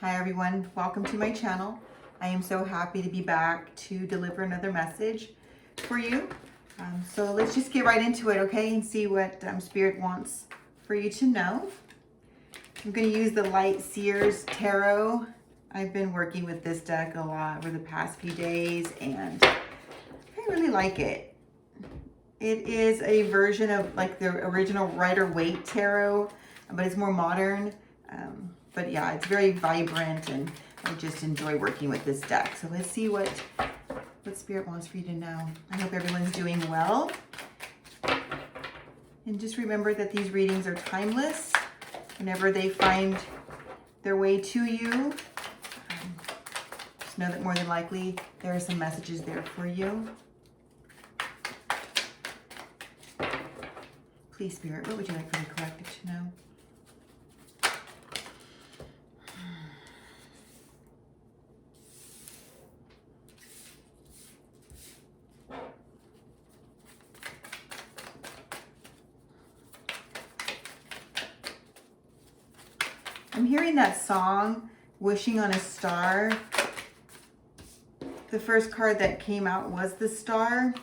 Hi everyone, welcome to my channel. I am so happy to be back to deliver another message for you. So let's just get right into it, okay, and see what Spirit wants for you to know. I'm going to use the Light Seers Tarot. I've been working with this deck a lot over the past few days and I really like it. It is a version of like the original Rider-Waite Tarot, but it's more modern. But yeah, it's very vibrant and I just enjoy working with this deck. So let's see what Spirit wants for you to know. I hope everyone's doing well. And just remember that these readings are timeless. Whenever they find their way to you, just know that more than likely there are some messages there for you. Please, Spirit, what would you like for the collective to know? I'm hearing that song, Wishing on a Star. The first card that came out was the Star.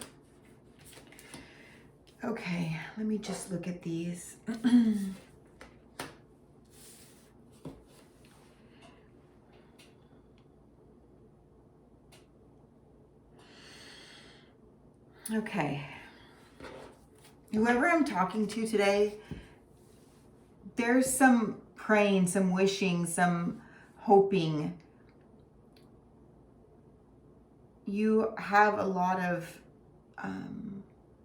Okay, let me just look at these. Okay. Whoever I'm talking to today, there's some praying, some wishing, some hoping. You have a lot of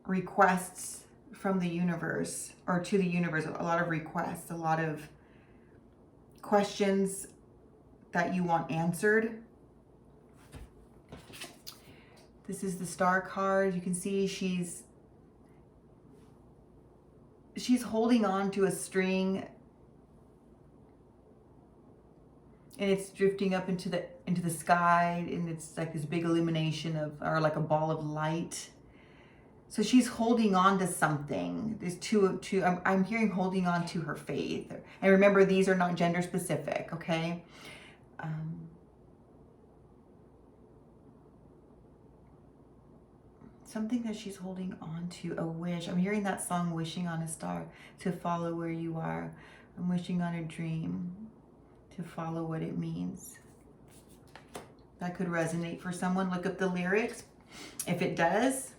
requests from the universe, or to the universe, a lot of requests, a lot of questions that you want answered. This is the Star card. You can see she's holding on to a string and it's drifting up into the sky, and it's like this big illumination of, or like a ball of light. So she's holding on to something. There's I'm hearing holding on to her faith. And remember, these are not gender specific, okay? Something that she's holding on to, a wish. I'm hearing that song, Wishing on a Star, to follow where you are. I'm wishing on a dream, to follow what it means. That could resonate for someone. Look up the lyrics. If it does,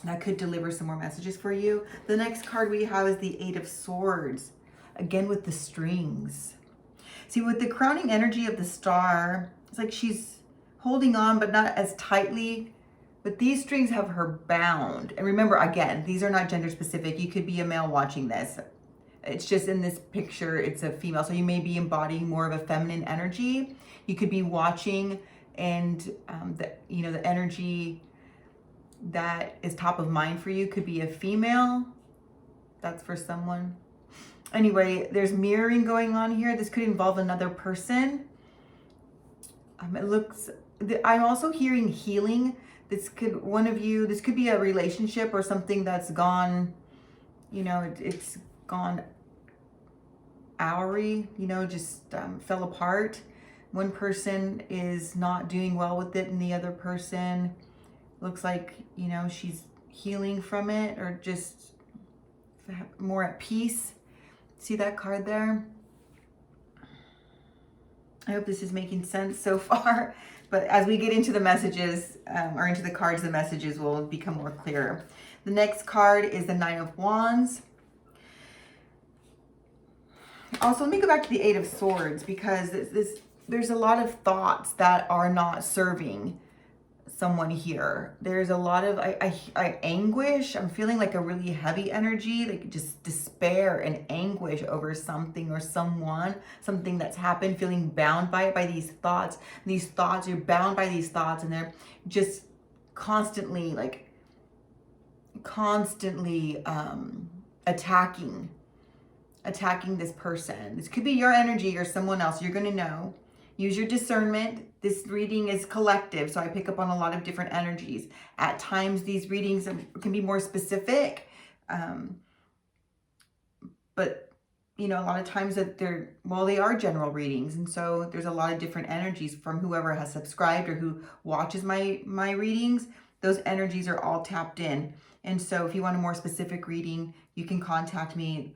that could deliver some more messages for you. The next card we have is the Eight of Swords, again with the strings. See, with the crowning energy of the Star, it's like she's holding on, but not as tightly. But these strings have her bound. And remember, again, these are not gender specific. You could be a male watching this. It's just in this picture, it's a female. So you may be embodying more of a feminine energy. You could be watching, and the energy that is top of mind for you could be a female. That's for someone. Anyway, there's mirroring going on here. This could involve another person. I'm also hearing healing. This could be a relationship or something that's gone, it's gone hourly, just fell apart. One person is not doing well with it, and the other person looks like, she's healing from it, or just more at peace. See that card there? I hope this is making sense so far. But as we get into the messages, or into the cards, the messages will become more clear. The next card is the Nine of Wands. Also, let me go back to the Eight of Swords, because there's a lot of thoughts that are not serving someone here. There's a lot of anguish. I'm feeling like a really heavy energy, like just despair and anguish over something or someone, something that's happened, feeling bound by it, by these thoughts. You're bound by these thoughts, and they're just constantly attacking this person. This could be your energy or someone else. You're going to know. Use your discernment. This reading is collective, so I pick up on a lot of different energies. At times, these readings can be more specific, but you know, a lot of times that they are general readings. And so there's a lot of different energies from whoever has subscribed or who watches my readings. Those energies are all tapped in. And so if you want a more specific reading, you can contact me.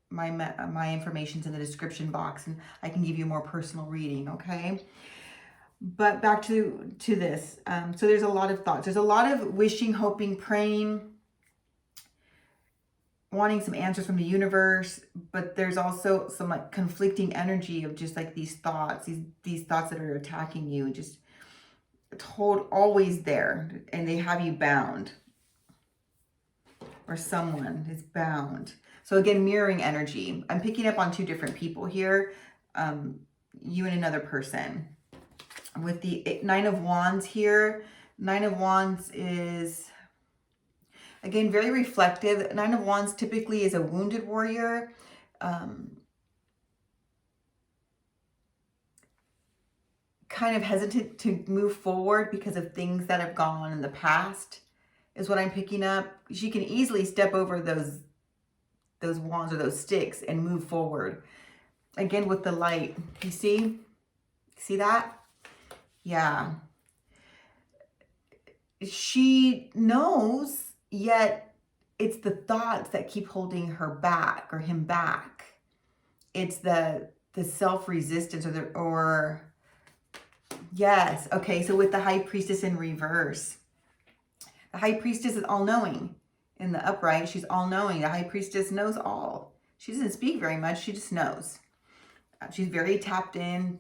My information's in the description box, and I can give you a more personal reading, okay? But back to this. So there's a lot of thoughts. There's a lot of wishing, hoping, praying, wanting some answers from the universe, but there's also some like conflicting energy of just like these thoughts, these thoughts that are attacking you, just always there, and they have you bound, or someone is bound. So again, mirroring energy. I'm picking up on two different people here, you and another person. With the Nine of Wands here, Nine of Wands is, again, very reflective. Nine of Wands typically is a wounded warrior. Kind of hesitant to move forward because of things that have gone on in the past, is what I'm picking up. She can easily step over those wands or those sticks and move forward. Again, with the light, you see that? Yeah. She knows, yet it's the thoughts that keep holding her back or him back. It's the self-resistance or yes. Okay, so with the High Priestess in reverse, the High Priestess is all-knowing. In the upright, she's all-knowing. The High Priestess knows all. She doesn't speak very much. She just knows. She's very tapped in.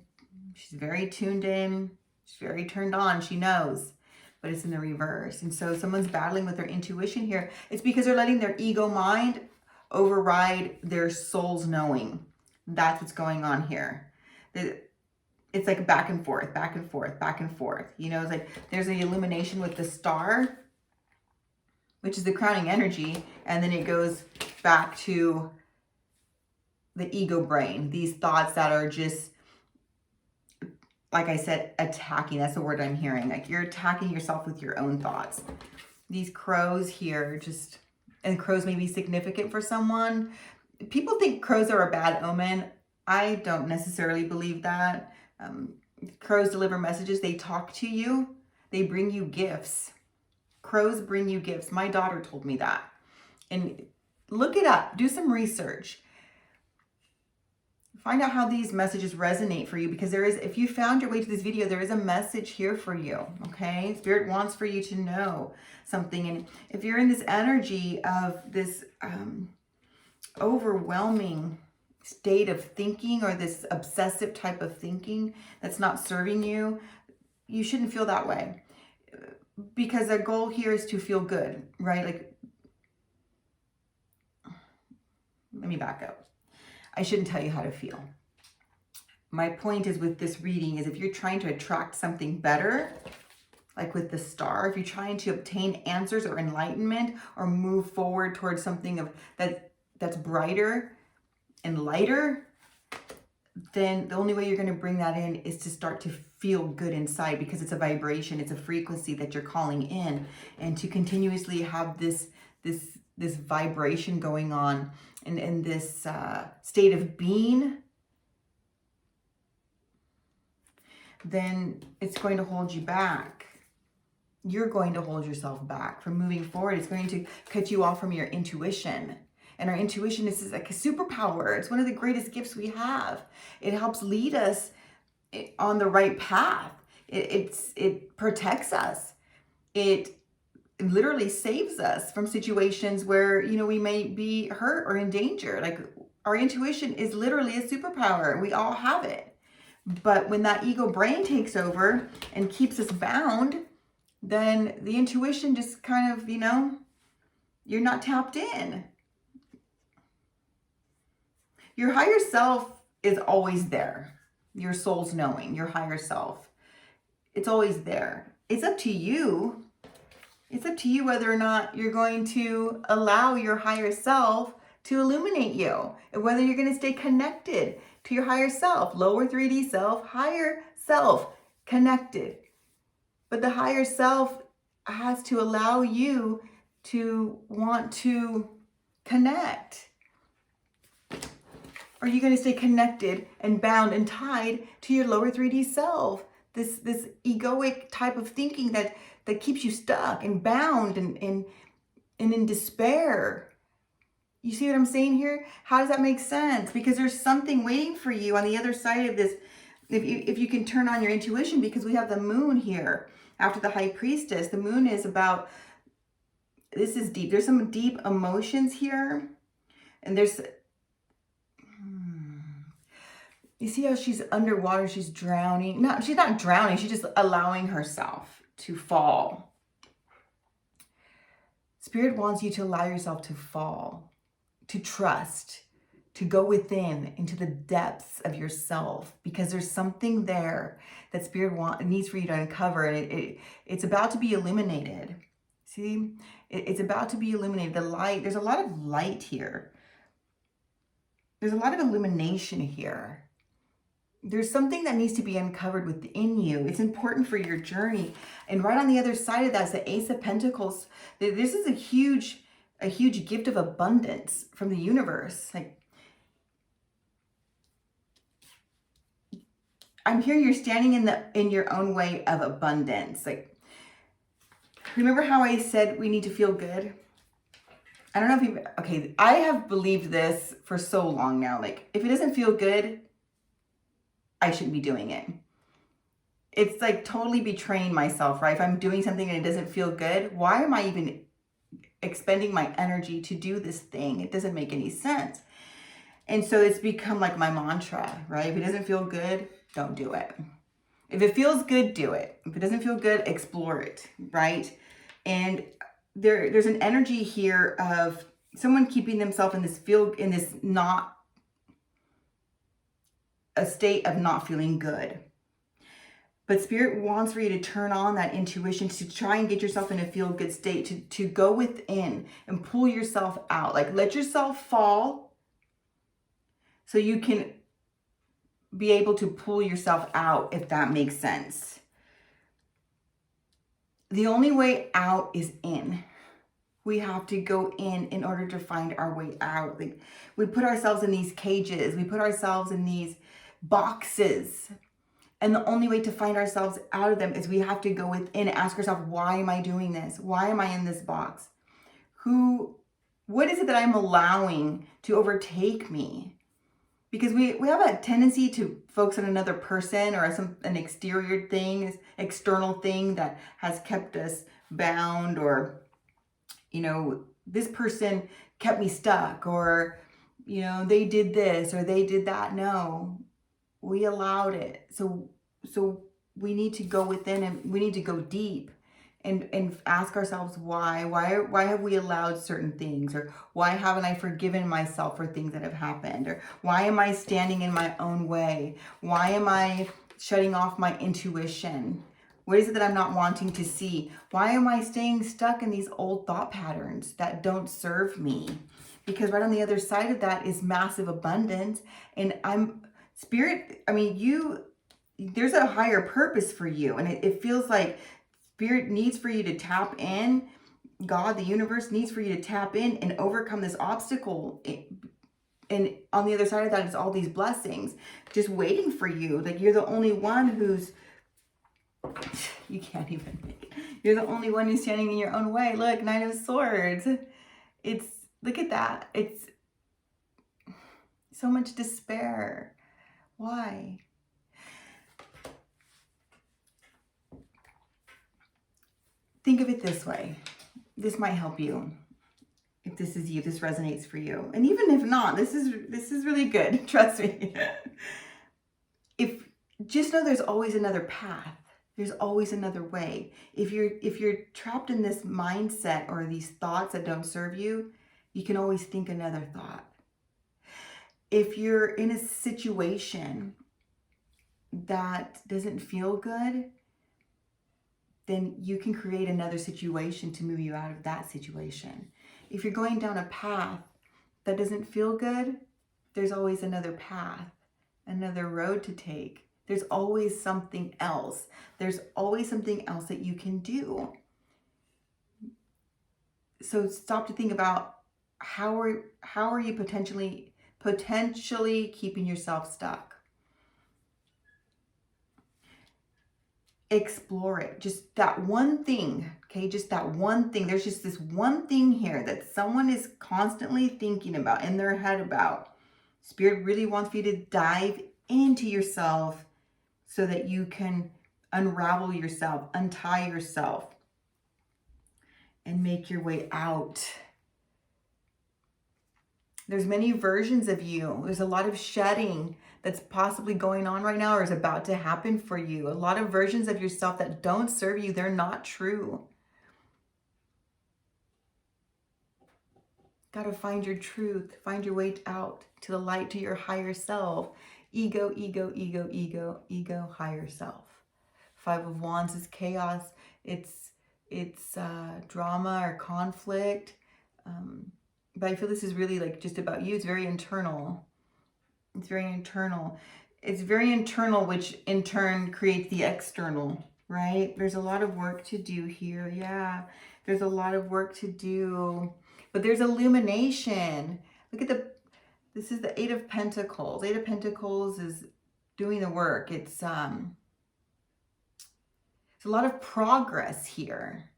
She's very tuned in. She's very turned on. She knows. But it's in the reverse. And so someone's battling with their intuition here. It's because they're letting their ego mind override their soul's knowing. That's what's going on here. It's like back and forth, back and forth, back and forth. You know, it's like there's the illumination with the star, which is the crowning energy. And then it goes back to the ego brain. These thoughts that are just, like I said, attacking. That's the word I'm hearing. Like you're attacking yourself with your own thoughts. These crows here just, and crows may be significant for someone. People think crows are a bad omen. I don't necessarily believe that. Crows deliver messages. They talk to you. They bring you gifts. Crows bring you gifts. My daughter told me that. And look it up. Do some research. Find out how these messages resonate for you, because there is, if you found your way to this video, there is a message here for you, okay? Spirit wants for you to know something. And if you're in this energy of this overwhelming state of thinking, or this obsessive type of thinking that's not serving you, you shouldn't feel that way, because the goal here is to feel good, right? Like, let me back up. I shouldn't tell you how to feel. My point is with this reading is if you're trying to attract something better, like with the star, if you're trying to obtain answers or enlightenment or move forward towards something of that's brighter and lighter, then the only way you're going to bring that in is to start to feel good inside, because it's a vibration, it's a frequency that you're calling in, and to continuously have this vibration going on in this state of being, then it's going to hold you back. You're going to hold yourself back from moving forward. It's going to cut you off from your intuition. And our intuition is like a superpower. It's one of the greatest gifts we have. It helps lead us on the right path. It protects us. It literally saves us from situations where, you know, we may be hurt or in danger. Like, our intuition is literally a superpower. We all have it. But when that ego brain takes over and keeps us bound, then the intuition just kind of, you know, you're not tapped in. Your higher self is always there. Your soul's knowing, your higher self. It's always there. It's up to you. It's up to you whether or not you're going to allow your higher self to illuminate you, and whether you're going to stay connected to your higher self, lower 3D self, higher self, connected. But the higher self has to allow you to want to connect. Or are you going to stay connected and bound and tied to your lower 3D self? This egoic type of thinking that keeps you stuck and bound and in despair. You see what I'm saying here? How does that make sense? Because there's something waiting for you on the other side of this. If you can turn on your intuition, because we have the moon here after the high priestess. The moon is about, this is deep. There's some deep emotions here. And there's, you see how she's underwater, she's drowning. No, she's not drowning, she's just allowing herself to fall. Spirit wants you to allow yourself to fall, to trust, to go within into the depths of yourself, because there's something there that Spirit needs for you to uncover, and it's about to be illuminated. See, it's about to be illuminated. The light, there's a lot of light here. There's a lot of illumination here. There's something that needs to be uncovered within you. It's important for your journey. And right on the other side of that is the Ace of Pentacles. This is a huge gift of abundance from the universe. Like, I'm hearing you're standing in your own way of abundance. Like, remember how I said we need to feel good? I don't know if you, okay, I have believed this for so long now. Like, if it doesn't feel good, I shouldn't be doing it. It's like totally betraying myself, right? If I'm doing something and it doesn't feel good, why am I even expending my energy to do this thing? It doesn't make any sense. And so it's become like my mantra, right? If it doesn't feel good, don't do it. If it feels good, do it. If it doesn't feel good, explore it, right? And there's an energy here of someone keeping themselves in this not a state of not feeling good. But Spirit wants for you to turn on that intuition, to try and get yourself in a feel good state, to go within and pull yourself out. Like, let yourself fall so you can be able to pull yourself out, if that makes sense. The only way out is in. We have to go in order to find our way out. Like, we put ourselves in these cages. We put ourselves in these boxes. And the only way to find ourselves out of them is we have to go within and ask ourselves, why am I doing this? Why am I in this box? What is it that I'm allowing to overtake me? Because we have a tendency to focus on another person or an exterior thing, external thing that has kept us bound, or, you know, this person kept me stuck, or, you know, they did this or they did that. No, we allowed it. So we need to go within and we need to go deep and ask ourselves why have we allowed certain things, or why haven't I forgiven myself for things that have happened, or why am I standing in my own way? Why am I shutting off my intuition? What is it that I'm not wanting to see? Why am I staying stuck in these old thought patterns that don't serve me? Because right on the other side of that is massive abundance. And Spirit, I mean, there's a higher purpose for you. And it feels like Spirit needs for you to tap in. God, the universe needs for you to tap in and overcome this obstacle. And on the other side of that is all these blessings just waiting for you. Like, you're the only one who's, you can't even make it. You're the only one who's standing in your own way. Look, Nine of Swords. Look at that. It's so much despair. Why? Think of it this way. This might help you. If this is you, this resonates for you. And even if not, this is really good. Trust me. Just know there's always another path. There's always another way. If you're trapped in this mindset or these thoughts that don't serve you, you can always think another thought. If you're in a situation that doesn't feel good, then you can create another situation to move you out of that situation. If you're going down a path that doesn't feel good, there's always another path, another road to take. There's always something else. There's always something else that you can do. So stop to think about how are you potentially potentially keeping yourself stuck. Explore it. Just that one thing, okay? Just that one thing. There's just this one thing here that someone is constantly thinking about, in their head about. Spirit really wants you to dive into yourself so that you can unravel yourself, untie yourself, and make your way out. There's many versions of you. There's a lot of shedding that's possibly going on right now or is about to happen for you. A lot of versions of yourself that don't serve you. They're not true. Got to find your truth. Find your way out to the light, to your higher self. Ego, ego, ego, ego, ego, higher self. Five of Wands is chaos. It's drama or conflict. But I feel this is really like just about you. It's very internal. It's very internal. It's very internal, which in turn creates the external, right? There's a lot of work to do here. Yeah, there's a lot of work to do. But there's illumination. Look at this is the Eight of Pentacles. Eight of Pentacles is doing the work. It's a lot of progress here.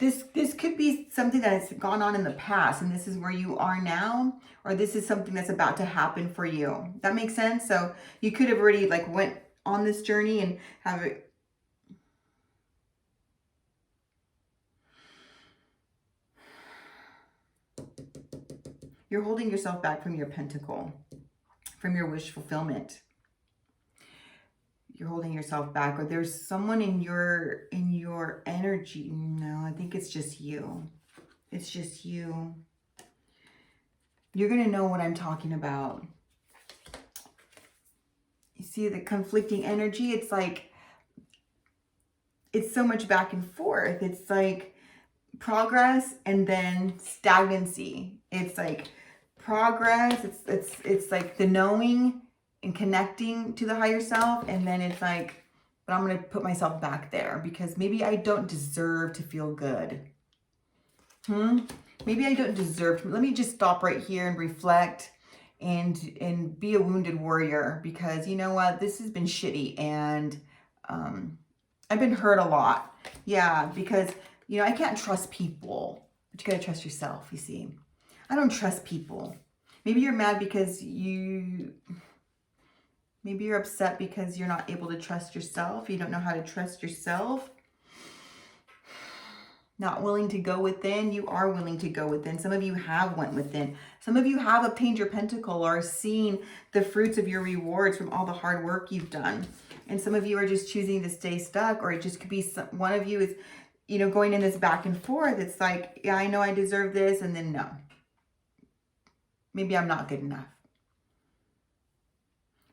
This could be something that has gone on in the past, and this is where you are now, or this is something that's about to happen for you. That makes sense? So you could have already like went on this journey and have it. You're holding yourself back from your pentacle, from your wish fulfillment. You're holding yourself back, or there's someone in your energy. No, I think it's just you. It's just you. You're going to know what I'm talking about. You see the conflicting energy? It's like, it's so much back and forth. It's like progress and then stagnancy. It's like progress. It's like the knowing and connecting to the higher self, and then it's like, but I'm going to put myself back there because maybe I don't deserve to feel good. Maybe I don't deserve to. Let me just stop right here and reflect and be a wounded warrior, because you know what? This has been shitty, and I've been hurt a lot. Yeah, because you know, I can't trust people, but you got to trust yourself, you see. I don't trust people. Maybe you're mad because maybe you're upset because you're not able to trust yourself. You don't know how to trust yourself. Not willing to go within. You are willing to go within. Some of you have went within. Some of you have obtained your pentacle or seen the fruits of your rewards from all the hard work you've done. And some of you are just choosing to stay stuck, or it just could be one of you is, you know, going in this back and forth. It's like, yeah, I know I deserve this, and then no. Maybe I'm not good enough.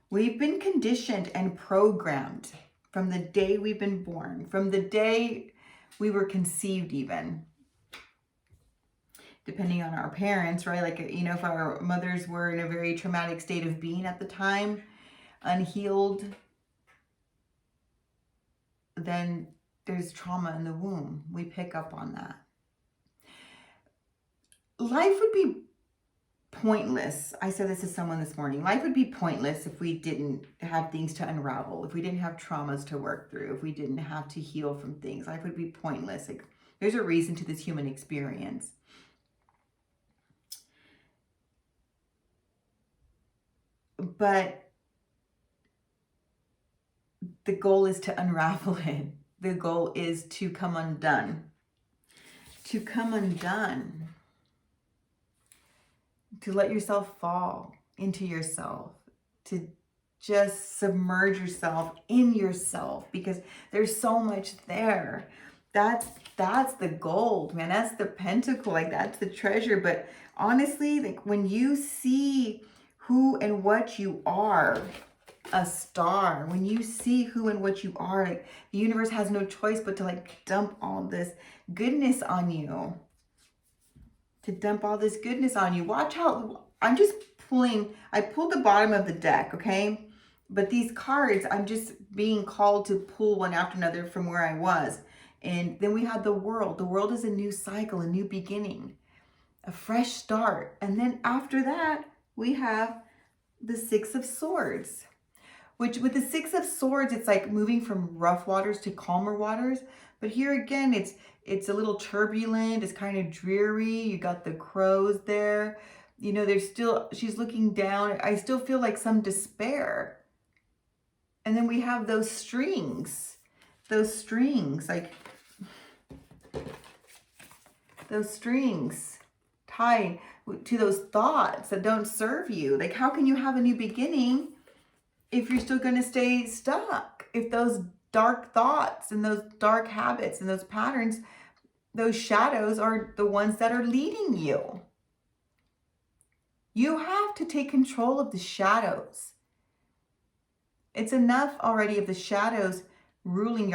We've been conditioned and programmed from the day we've been born, from the day we were conceived even. Depending on our parents, right? Like, you know, if our mothers were in a very traumatic state of being at the time, unhealed, then there's trauma in the womb. We pick up on that. Life would be pointless. I said this to someone this morning. Life would be pointless if we didn't have things to unravel, if we didn't have traumas to work through, if we didn't have to heal from things. Life would be pointless. Like, there's a reason to this human experience. But the goal is to unravel it. The goal is to come undone. To come undone. To let yourself fall into yourself, to just submerge yourself in yourself, because there's so much there. That's the gold, man. That's the pentacle, like that's the treasure. But honestly, like when you see who and what you are, a star, when you see who and what you are, like the universe has no choice but to like dump all this goodness on you. To dump all this goodness on you. Watch how I'm just pulling. I pulled the bottom of the deck, okay? But these cards, I'm just being called to pull one after another from where I was. And then we had the world. The world is a new cycle, a new beginning, a fresh start. And then after that, we have the Six of Swords, which with the Six of Swords, it's like moving from rough waters to calmer waters. But here again, it's a little turbulent. It's kind of dreary. You got the crows there. You know, there's still, she's looking down. I still feel like some despair. And then we have those strings, like those strings tied to those thoughts that don't serve you. Like, how can you have a new beginning if you're still going to stay stuck? If those dark thoughts and those dark habits and those patterns, those shadows are the ones that are leading you. You have to take control of the shadows. It's enough already of the shadows ruling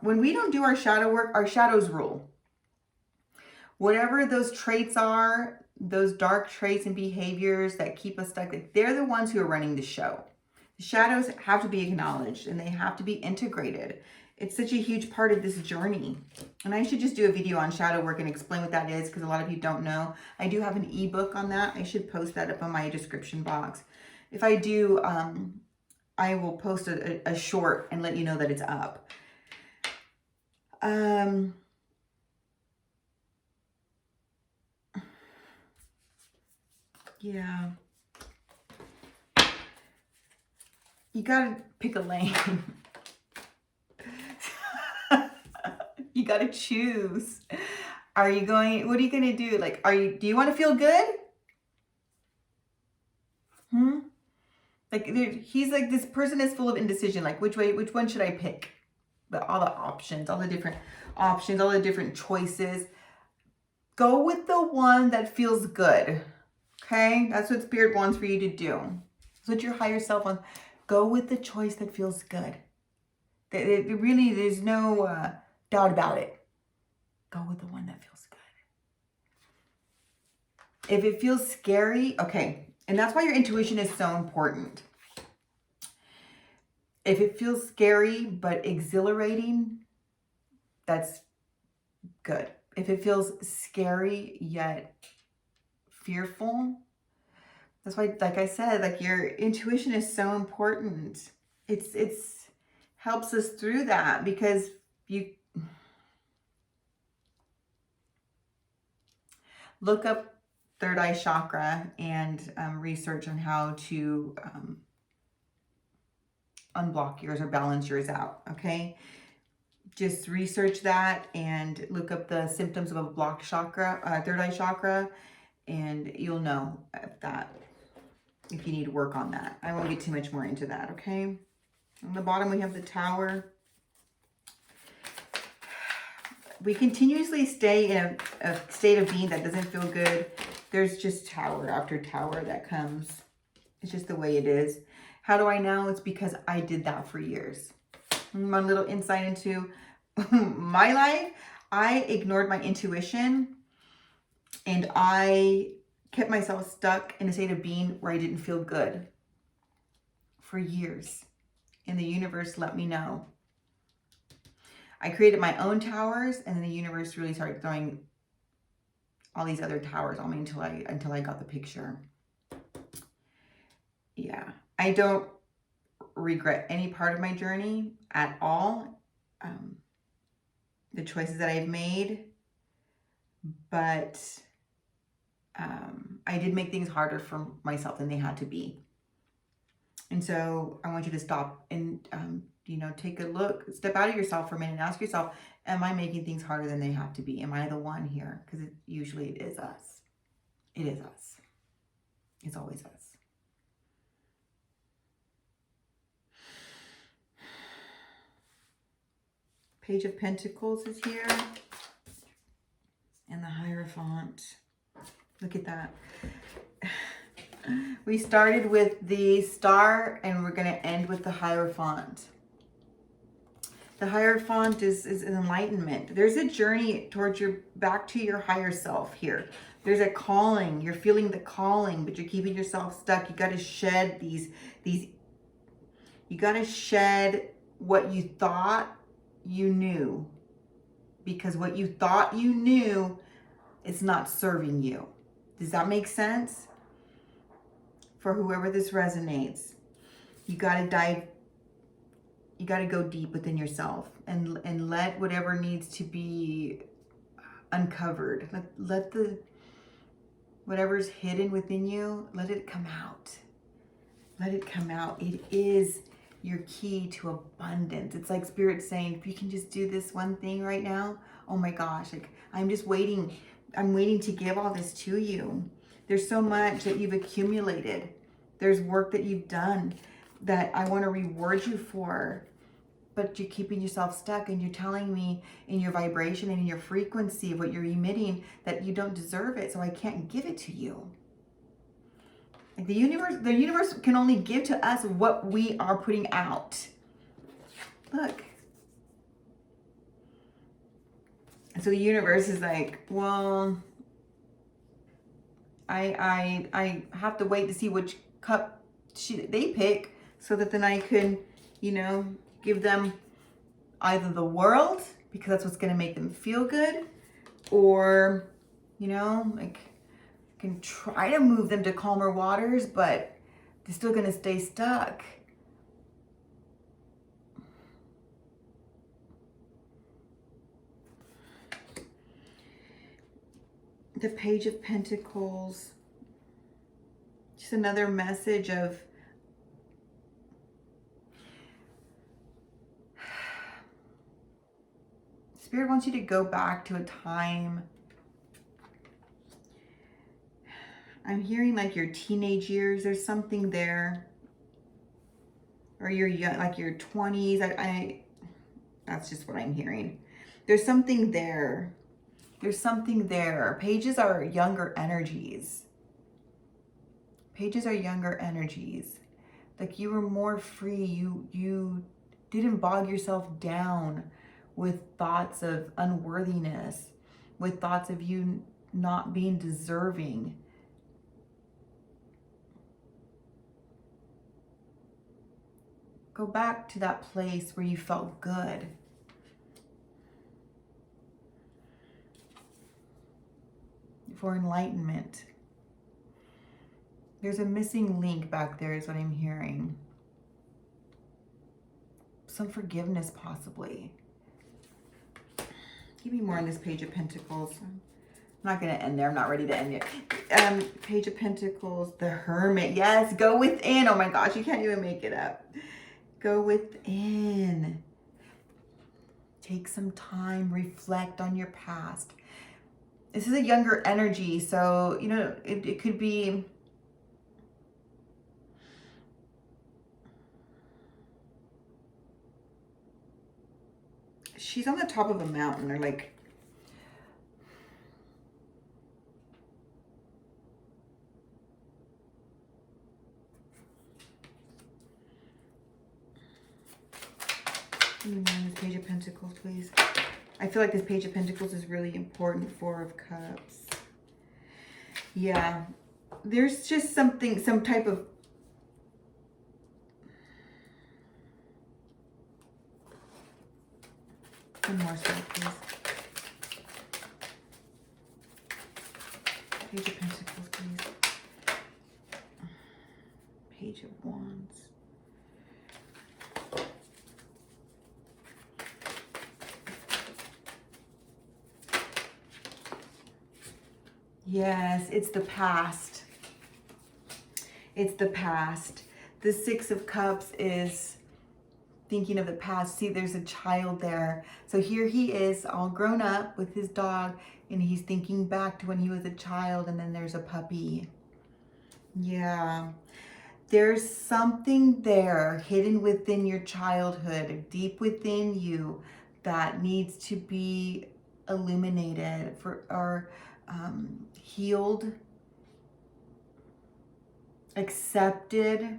when we don't do our shadow work, our shadows rule. Whatever those traits are, those dark traits and behaviors that keep us stuck, they're the ones who are running the show. The shadows have to be acknowledged and they have to be integrated. It's such a huge part of this journey. And I should just do a video on shadow work and explain what that is, because a lot of you don't know. I do have an ebook on that. I should post that up on my description box. If I do, I will post a short and let you know that it's up. Yeah. You gotta pick a lane. You gotta choose. Are you going, what are you gonna do? Like, do you want to feel good? Like, he's like, this person is full of indecision. Like, which one should I pick? All the options, all the different options, all the different choices. Go with the one that feels good. Okay? That's what Spirit wants for you to do. That's what your higher self wants. Go with the choice that feels good. It really, there's no doubt about it. Go with the one that feels good. If it feels scary, okay. And that's why your intuition is so important. If it feels scary but exhilarating, that's good. If it feels scary yet fearful, that's why, like I said, like your intuition is so important. It's helps us through that, because you look up third eye chakra and research on how to unblock yours or balance yours out. Okay, just research that and look up the symptoms of a blocked chakra, third eye chakra, and you'll know if you need to work on that. I won't get too much more into that. Okay, on the bottom we have the Tower. We continuously stay in a state of being that doesn't feel good. There's just tower after tower that comes. It's just the way it is. How do I know? It's because I did that for years. One little insight into my life. I ignored my intuition and I kept myself stuck in a state of being where I didn't feel good for years. And the universe let me know. I created my own towers, and then the universe really started throwing all these other towers on me until I got the picture. Yeah, I don't regret any part of my journey at all. The choices that I've made, but I did make things harder for myself than they had to be. And so I want you to stop and take a look, step out of yourself for a minute and ask yourself, am I making things harder than they have to be? Am I the one here? Because usually it is us. It is us. It's always us. Page of Pentacles is here. And the Hierophant. Look at that. We started with the Star and we're going to end with the Hierophant. The Hierophant is enlightenment. There's a journey towards back to your higher self here. There's a calling. You're feeling the calling, but you're keeping yourself stuck. You got to shed you got to shed what you thought you knew, because what you thought you knew is not serving you. Does that make sense? for whoever this resonates, you got to dive, you got to go deep within yourself and let whatever needs to be uncovered. Let the, whatever's hidden within you, let it come out. Let it come out. It is your key to abundance. It's like Spirit saying, if you can just do this one thing right now, oh my gosh, like I'm just waiting. I'm waiting to give all this to you. There's so much that you've accumulated. There's work that you've done that I want to reward you for, but you're keeping yourself stuck, and you're telling me in your vibration and in your frequency of what you're emitting that you don't deserve it, so I can't give it to you. Like the universe can only give to us what we are putting out. Look. And so the universe is like, well, I have to wait to see which cup they pick, so that then I can, you know, give them either the world, because that's what's going to make them feel good, or, you know, like, can try to move them to calmer waters, but they're still going to stay stuck. The Page of Pentacles, just another message of Spirit wants you to go back to a time. I'm hearing like your teenage years. There's something there, or your young, like your 20s. That's just what I'm hearing. There's something there. There's something there. Pages are younger energies. Pages are younger energies. Like you were more free. You didn't bog yourself down with thoughts of unworthiness, with thoughts of you not being deserving. Go back to that place where you felt good. For enlightenment. There's a missing link back there is what I'm hearing. Some forgiveness possibly. Give me more on this Page of Pentacles. I'm not going to end there. I'm not ready to end yet. Page of Pentacles, the Hermit. Yes, go within. Oh my gosh, you can't even make it up. Go within. Take some time, reflect on your past. This is a younger energy, so, you know, it could be... She's on the top of a mountain, or like... Give me more on this Page of Pentacles, please. I feel like this Page of Pentacles is really important. Four of Cups. Yeah. There's just something, some type of... One more side, please. Page of Pentacles, please. Page of Wands. Yes, it's the past. It's the past. The Six of Cups is thinking of the past. See, there's a child there. So here he is, all grown up with his dog, and he's thinking back to when he was a child, and then there's a puppy. Yeah. There's something there hidden within your childhood, deep within you, that needs to be illuminated or healed, accepted,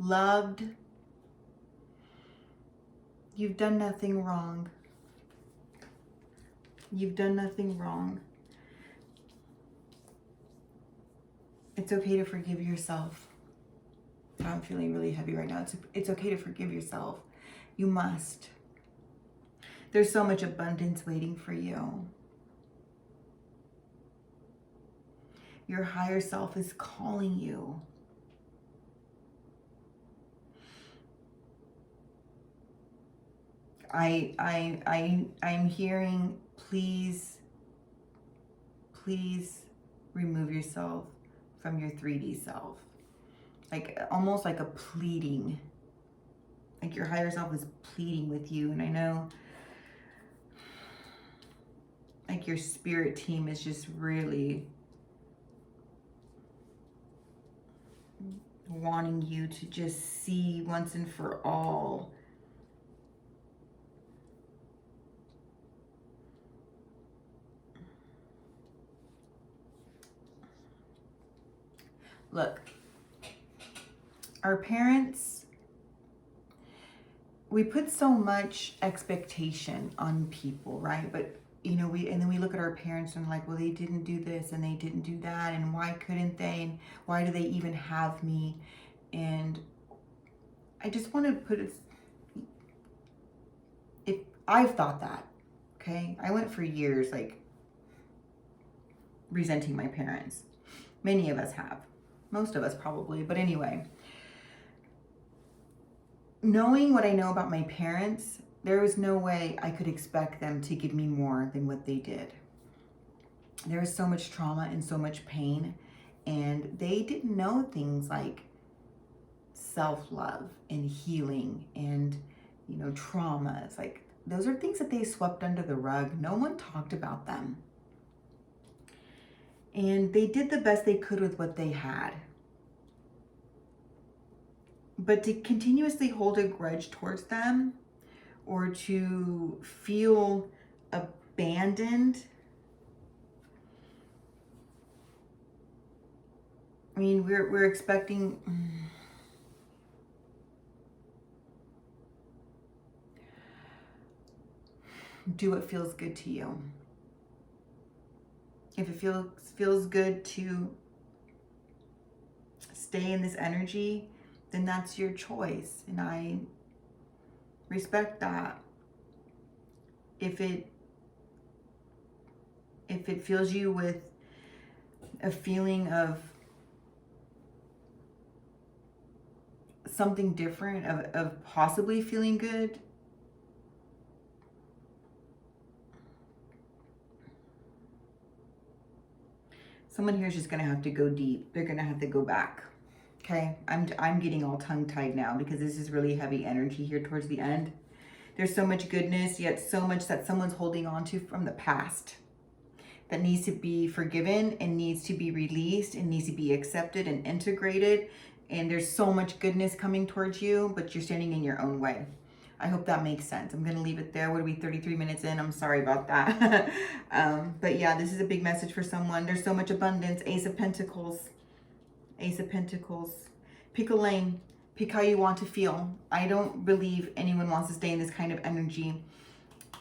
loved. You've done nothing wrong. You've done nothing wrong. It's okay to forgive yourself. I'm feeling really heavy right now. It's okay to forgive yourself. You must. There's so much abundance waiting for you. Your higher self is calling you. I'm hearing, please remove yourself from your 3D self. Like almost like a pleading. Like your higher self is pleading with you. And I know like your spirit team is just really wanting you to just see once and for all look, our parents, we put so much expectation on people, right? But you know, and then we look at our parents and like, well, they didn't do this and they didn't do that, and why couldn't they, and why do they even have me? And I just want to put it, if I've thought that, okay, I went for years like resenting my parents. Many of us have, most of us probably, but anyway, knowing what I know about my parents, there was no way I could expect them to give me more than what they did. There was so much trauma and so much pain, and they didn't know things like self-love and healing and, you know, traumas. Like, those are things that they swept under the rug. No one talked about them. And they did the best they could with what they had. But to continuously hold a grudge towards them or to feel abandoned, I mean, we're expecting, do what feels good to you. If it feels good to stay in this energy, then that's your choice, and I respect that. If it fills you with a feeling of something different, of possibly feeling good, someone here is just gonna have to go deep. They're gonna have to go back. Okay, I'm getting all tongue-tied now because this is really heavy energy here towards the end. There's so much goodness, yet so much that someone's holding on to from the past that needs to be forgiven and needs to be released and needs to be accepted and integrated. And there's so much goodness coming towards you, but you're standing in your own way. I hope that makes sense. I'm going to leave it there. What are we, 33 minutes in? I'm sorry about that. But yeah, this is a big message for someone. There's so much abundance. Ace of Pentacles. Ace of Pentacles. Pick a lane. Pick how you want to feel. I don't believe anyone wants to stay in this kind of energy.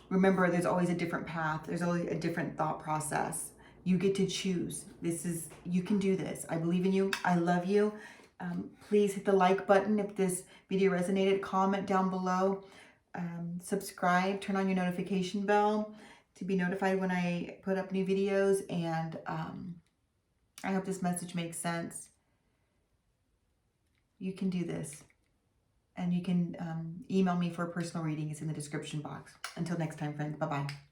Remember, there's always a different path. There's always a different thought process. You get to choose. You can do this. I believe in you. I love you. Please hit the like button if this video resonated. Comment down below. Subscribe. Turn on your notification bell to be notified when I put up new videos. And I hope this message makes sense. You can do this. And you can email me for a personal reading. It's in the description box. Until next time, friends. Bye-bye.